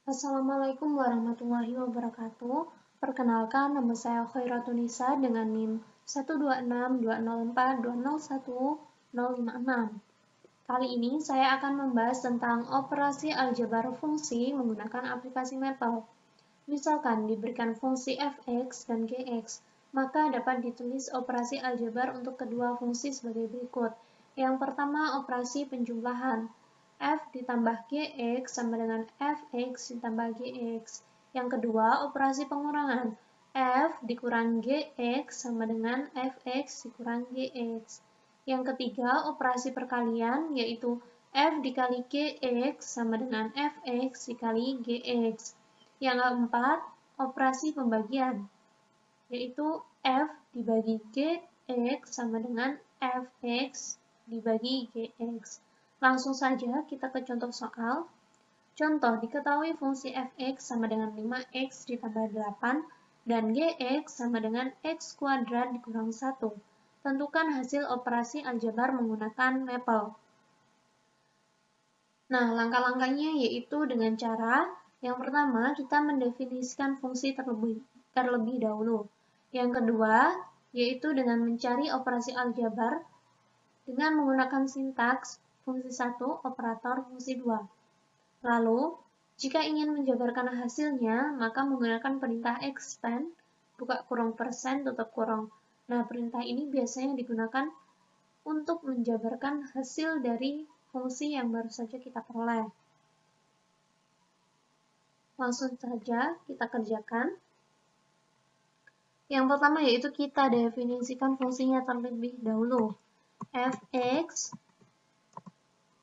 Assalamualaikum warahmatullahi wabarakatuh. Perkenalkan, nama saya Khairatun Nisa dengan NIM 1262042010056. Kali ini saya akan membahas tentang operasi aljabar fungsi menggunakan aplikasi Maple. Misalkan diberikan fungsi fx dan gx, maka dapat ditulis operasi aljabar untuk kedua fungsi sebagai berikut. Yang pertama, operasi penjumlahan. F ditambah Gx sama dengan Fx ditambah Gx. Yang kedua, operasi pengurangan. F dikurang Gx sama dengan Fx dikurang Gx. Yang ketiga, operasi perkalian, yaitu F dikali Gx sama dengan Fx dikali Gx. Yang keempat, operasi pembagian, yaitu F dibagi Gx sama dengan Fx dibagi Gx. Langsung saja kita ke contoh soal. Contoh, diketahui fungsi fx sama dengan 5x ditambah 8 dan gx sama dengan x kuadrat dikurang 1. Tentukan hasil operasi aljabar menggunakan Maple. Nah, langkah-langkahnya yaitu dengan cara yang pertama, kita mendefinisikan fungsi terlebih dahulu. Yang kedua, yaitu dengan mencari operasi aljabar dengan menggunakan sintaks fungsi 1, operator fungsi 2. Lalu, jika ingin menjabarkan hasilnya, maka menggunakan perintah expand, buka kurung persen, tutup kurung. Nah, perintah ini biasanya digunakan untuk menjabarkan hasil dari fungsi yang baru saja kita peroleh. Langsung saja kita kerjakan. Yang pertama yaitu kita definisikan fungsinya terlebih dahulu. Fx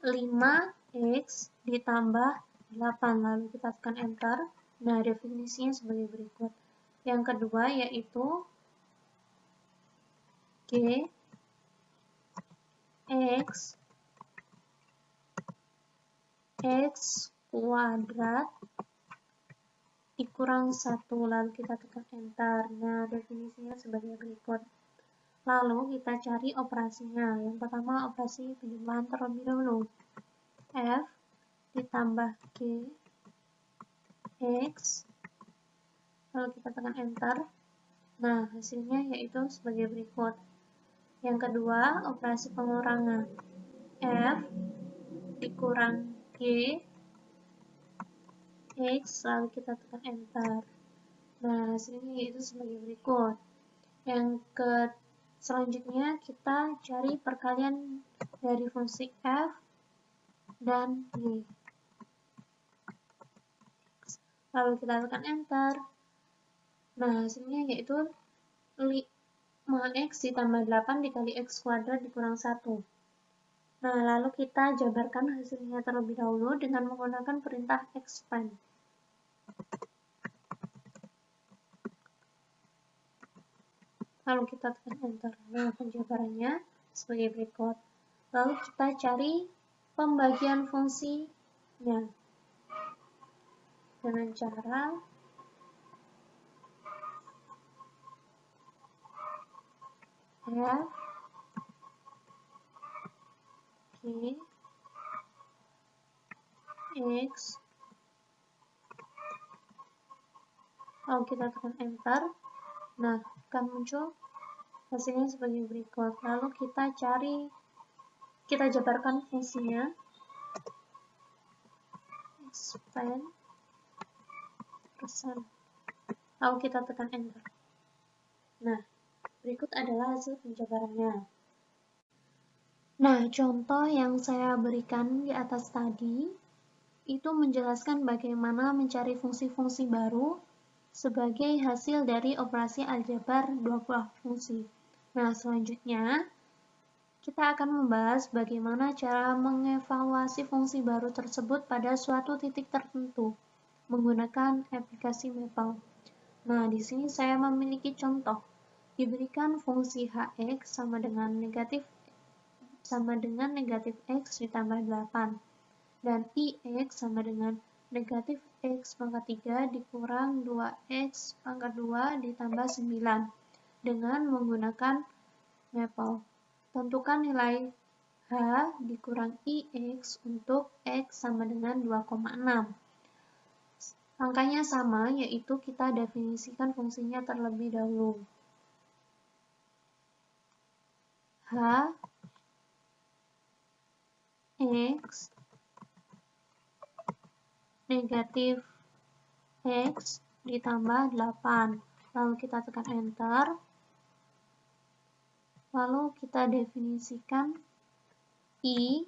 5x ditambah 8, lalu kita tekan enter. Nah, definisinya sebagai berikut. Yang kedua yaitu Gx x kuadrat dikurang 1, lalu kita tekan enter. Nah, definisinya sebagai berikut. Lalu kita cari operasinya. Yang pertama operasi penjumlahan terlebih dahulu. F ditambah G X, lalu kita tekan enter. Nah, hasilnya yaitu sebagai berikut. Yang kedua, operasi pengurangan. F dikurang G X, lalu kita tekan enter. Nah, hasilnya yaitu sebagai berikut. Selanjutnya kita cari perkalian dari fungsi F dan G. Lalu kita tekan enter. Nah, hasilnya yaitu 5x ditambah 8 dikali x kuadrat dikurang 1. Nah, lalu kita jabarkan hasilnya terlebih dahulu dengan menggunakan perintah expand. Lalu kita tekan enter. Nah, penjabarannya sebagai berikut. Lalu kita cari pembagian fungsinya dengan cara F G X, lalu kita tekan enter. Nah, akan muncul hasilnya sebagai berikut. Lalu kita jabarkan fungsinya. Expand persen. Lalu kita tekan enter. Nah, berikut adalah hasil penjabarannya. Nah, contoh yang saya berikan di atas tadi itu menjelaskan bagaimana mencari fungsi-fungsi baru sebagai hasil dari operasi aljabar dua buah fungsi. Nah, selanjutnya kita akan membahas bagaimana cara mengevaluasi fungsi baru tersebut pada suatu titik tertentu menggunakan aplikasi Maple. Nah, di sini saya memiliki contoh. Diberikan fungsi hx sama dengan negatif x ditambah 8 dan ix sama dengan negatif x pangkat 3 dikurang 2x pangkat 2 ditambah 9 dengan menggunakan Maple. Tentukan nilai h dikurang ix untuk x sama dengan 2,6. Langkahnya sama, yaitu kita definisikan fungsinya terlebih dahulu. H X negatif X ditambah 8. Lalu kita tekan enter. Lalu kita definisikan I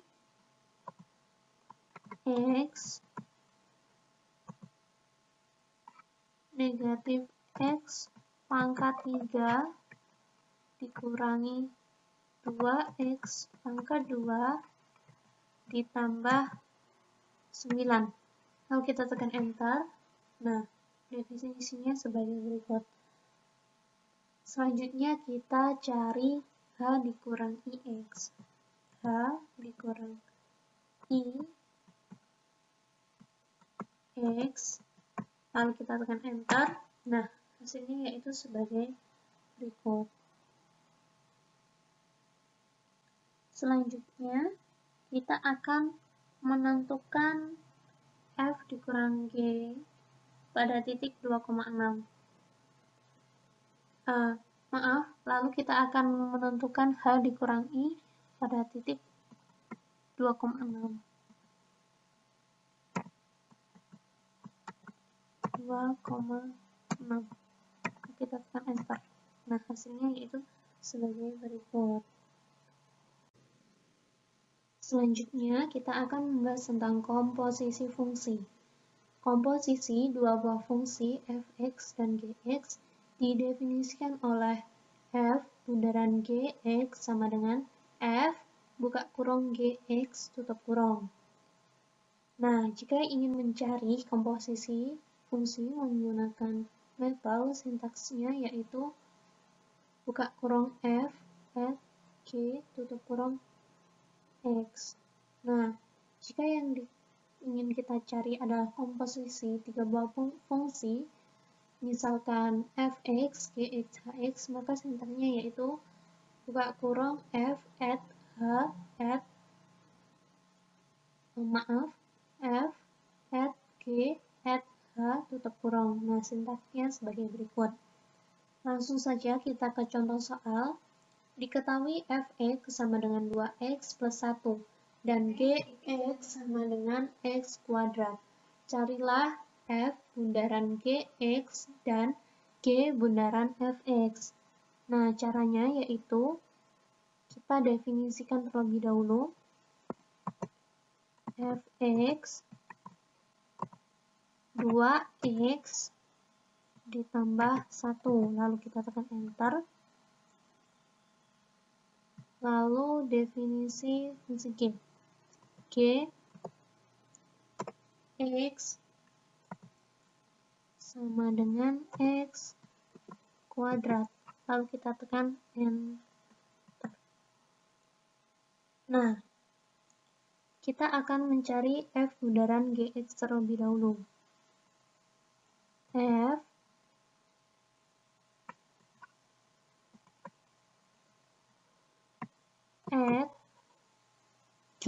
X negatif X pangkat 3 dikurangi 2X pangkat 2 ditambah 9. Lalu kita tekan enter. Nah, definisinya sebagai berikut. Selanjutnya kita cari H dikurang IX. H dikurang IX. Lalu kita tekan enter. Nah, hasilnya yaitu sebagai berikut. Selanjutnya, kita akan menentukan F dikurang G pada titik 2,6. Lalu kita akan menentukan H dikurang I pada titik 2,6. 2,6. Kita tekan enter. Nah, hasilnya yaitu sebagai berikut. Selanjutnya, kita akan membahas tentang komposisi fungsi. Komposisi dua buah fungsi f(x) dan g(x) didefinisikan oleh f bundaran g(x) sama dengan f buka kurung g(x) tutup kurung. Nah, jika ingin mencari komposisi fungsi menggunakan maple, sintaksnya yaitu buka kurung f at g tutup kurung x. Nah, jika yang ingin kita cari adalah komposisi tiga buah fungsi, misalkan f(x), g(x), h(x), maka sintaksnya yaitu buka kurung f at h at f at g at h tutup kurung. Nah, sintaksnya sebagai berikut. Langsung saja kita ke contoh soal. Diketahui f(x) sama dengan 2x plus 1 dan g(x) sama dengan x kuadrat. Carilah f bundaran g(x) dan g bundaran f(x). Nah, caranya yaitu kita definisikan terlebih dahulu f(x) 2x ditambah 1. Lalu kita tekan enter. Lalu definisi fungsi G. G X sama dengan X kuadrat. Lalu kita tekan enter. Nah, kita akan mencari F bundaran GX terlebih dahulu. F at G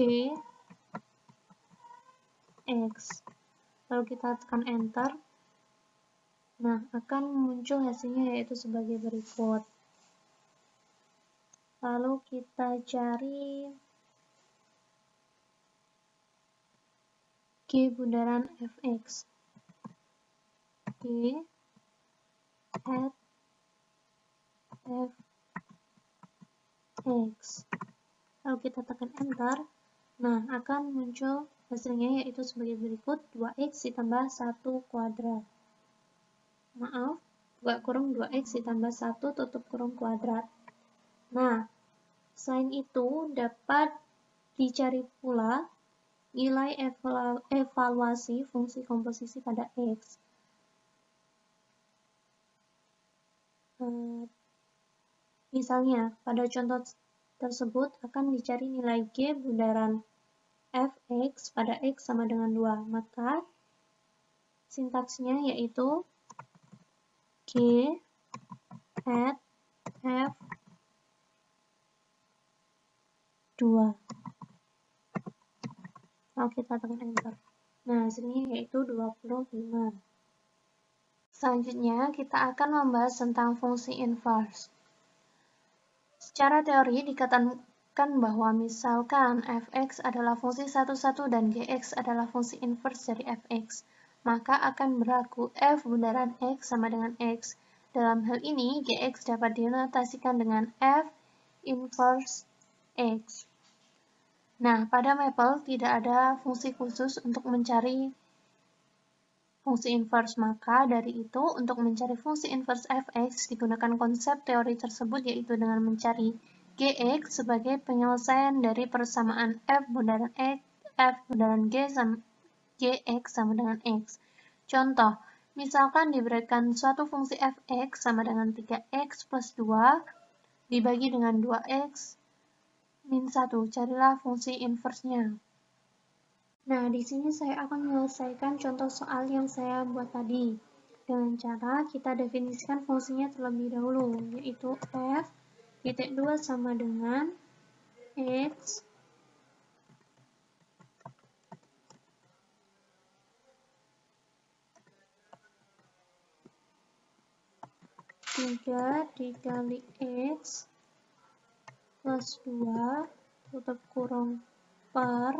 X. Lalu kita tekan enter. Nah, akan muncul hasilnya yaitu sebagai berikut. Lalu kita cari G bundaran fx. G at fx. Lalu kita tekan enter. Nah, akan muncul hasilnya yaitu sebagai berikut. 2x ditambah 1 kuadrat. Maaf, buka kurung 2x ditambah 1 tutup kurung kuadrat. Nah, selain itu dapat dicari pula nilai evaluasi fungsi komposisi pada x. Misalnya, pada contoh tersebut akan dicari nilai G bundaran fx pada x sama dengan 2. Maka sintaksnya yaitu G at f 2. Lalu kita tekan enter. Nah, hasilnya yaitu 25. Selanjutnya, kita akan membahas tentang fungsi inverse. Secara teori dikatakan bahwa misalkan f(x) adalah fungsi 1,1 dan gx adalah fungsi inverse dari fx, maka akan berlaku f bundaran x sama dengan x. Dalam hal ini, gx dapat dinotasikan dengan f inverse x. Nah, pada Maple tidak ada fungsi khusus untuk mencari fungsi inverse, maka dari itu untuk mencari fungsi inverse fx digunakan konsep teori tersebut, yaitu dengan mencari gx sebagai penyelesaian dari persamaan f bundaran gx sama dengan x. Contoh, misalkan diberikan suatu fungsi fx sama dengan 3x plus 2 dibagi dengan 2x min 1, carilah fungsi inverse-nya. Nah, di sini saya akan menyelesaikan contoh soal yang saya buat tadi. Dengan cara kita definisikan fungsinya terlebih dahulu, yaitu f titik 2 sama dengan x dikali x plus 2 tutup kurung per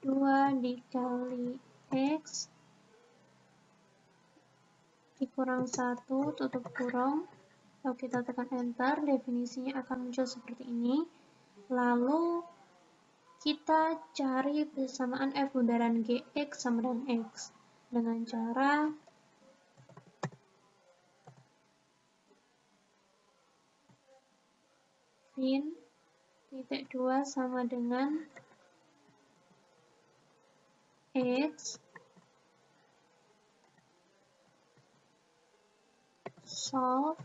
2 dikali x dikurang 1 tutup kurung. Kalau kita tekan enter, definisinya akan muncul seperti ini. Lalu kita cari persamaan f bundaran gx sama dengan x dengan cara fin titik 2 sama dengan x solve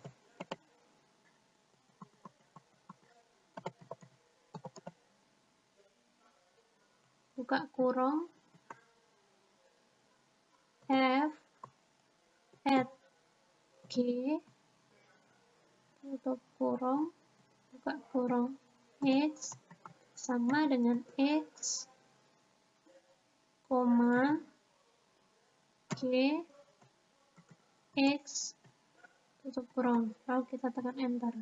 buka kurung f at g tutup kurung buka kurung x sama dengan x, g x tutup kurung. Lalu kita tekan enter.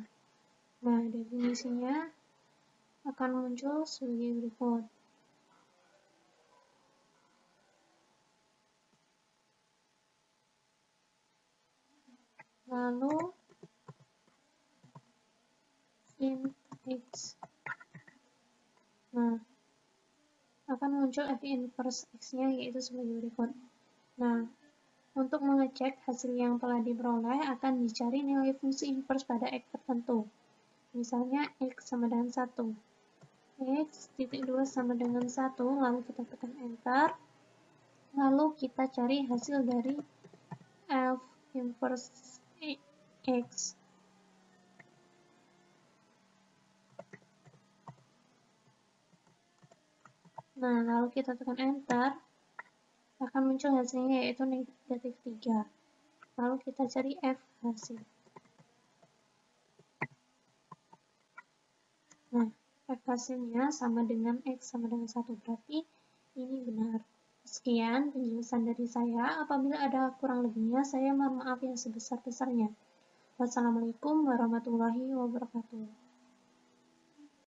Nah, definisinya akan muncul sebagai berikut. Lalu fin x. Nah, akan muncul f inverse x-nya, yaitu sebagai berikut. Nah, untuk mengecek hasil yang telah diperoleh akan dicari nilai fungsi inverse pada x tertentu. Misalnya x sama dengan 1. X titik 2 sama dengan 1, lalu kita tekan enter. Lalu kita cari hasil dari f inverse x. Nah, lalu kita tekan enter, akan muncul hasilnya yaitu negatif 3. Lalu kita cari f hasil. Nah, f hasilnya sama dengan x sama dengan 1, berarti ini benar. Sekian penjelasan dari saya. Apabila ada kurang lebihnya, saya mohon maaf yang sebesar-besarnya. Wassalamualaikum warahmatullahi wabarakatuh.